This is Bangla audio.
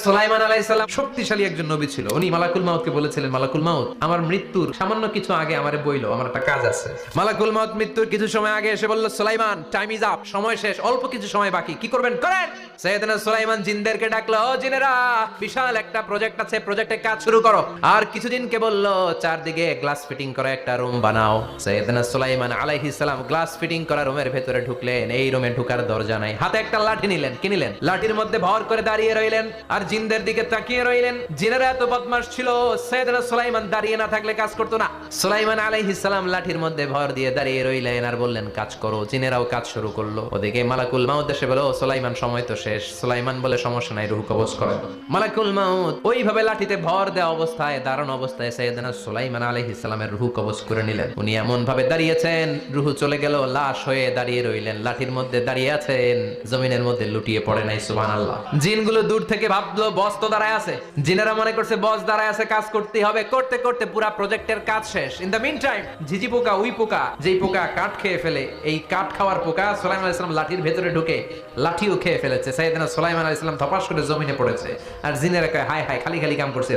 সুলাইমান আলাইহিস সালাম শক্তিশালী একজন নবী ছিল। উনি মালাকুল মাউতকে বলেছিলেন, মালাকুল মাউত, আমার মৃত্যুর সামান্য কিছু আগে আমারে বইলো, আমার একটা কাজ আছে। মালাকুল মাউত মৃত্যুর কিছু সময় আগে এসে বলল, সুলাইমান, টাইম ইজ আপ, সময় শেষ, অল্প কিছু সময় বাকি, কি করবেন করেন। সাইয়েদনা সুলাইমান জিনদেরকে ডাকলো, ও জিনেরা, বিশাল একটা প্রজেক্ট আছে, প্রজেক্টে কাজ শুরু করো। আর কিছুদিনকে বলল, চারদিকে গ্লাস ফিটিং করা একটা রুম বানাও। সাইয়েদনা সুলাইমান আলাইহিস সালাম গ্লাস ফিটিং করা রুমের ভেতরে ঢুকলেন। এই রুমে ঢুকার দরজা নাই, হাতে একটা লাঠি নিলেন। কি নিলেন? লাঠির মধ্যে ভর করে দাঁড়িয়ে রইলেন আর জিনদের দিকে তাকিয়ে রইলেন। জিনেরা এত বদমাশ ছিল, সাইয়েদনা সুলাইমান দাঁড়িয়ে না থাকলে কাজ করতো না। সুলাইমান আলাইহিস সালাম লাঠির মধ্যে ভর দিয়ে দাঁড়িয়ে রইলেন আর বললেন, কাজ করো। জিনেরাও কাজ শুরু করলো। ওদিকে মালাকুল মাউত এসে বলে, ও সুলাইমান, সময় তো শেষ। সুলাইমান বলে, সমস্যা নাই, রূহ কবজ করেন। মালাকুল মাউত ওইভাবে লাঠিতে ভর দেওয়া অবস্থায়, দাঁড়ানো অবস্থায় সাইয়েদনা সুলাইমান আলাইহিস সালামের রূহ কবজ করে নিলেন। উনি এমন ভাবে দাঁড়িয়েছেন, রূহ চলে গেল, লাশ হয়ে দাঁড়িয়ে রইলেন। লাঠির মধ্যে দাঁড়িয়ে আছেন, জমিনের মধ্যে লুটিয়ে পড়ে নাই। সুবহানাল্লাহ। জিনগুলো দূর থেকে ভাবলো বস তো দাঁড়ায় আছে। জিনেরা মনে করছে বস দাঁড়ায় আছে, কাজ করতেই হবে। করতে করতে পুরা প্রজেক্টের কাজ শেষ। ইন দ্য মিন টাইম, ঝিঝি পোকা, উই পোকা, যেই পোকা কাঠ খেয়ে ফেলে, এই কাঠ খাওয়ার পোকা সুলাইমান আলাইহিস সালাম লাঠির ভেতরে ঢুকে লাঠিও খেয়ে ফেলেছে। সাইয়েদনা সুলাইমান আলাইহিস সালাম ধপাস করে জমিনে পড়েছে। আর জিনেরা কয়, হায় হায়, খালি খালি কাম করছে।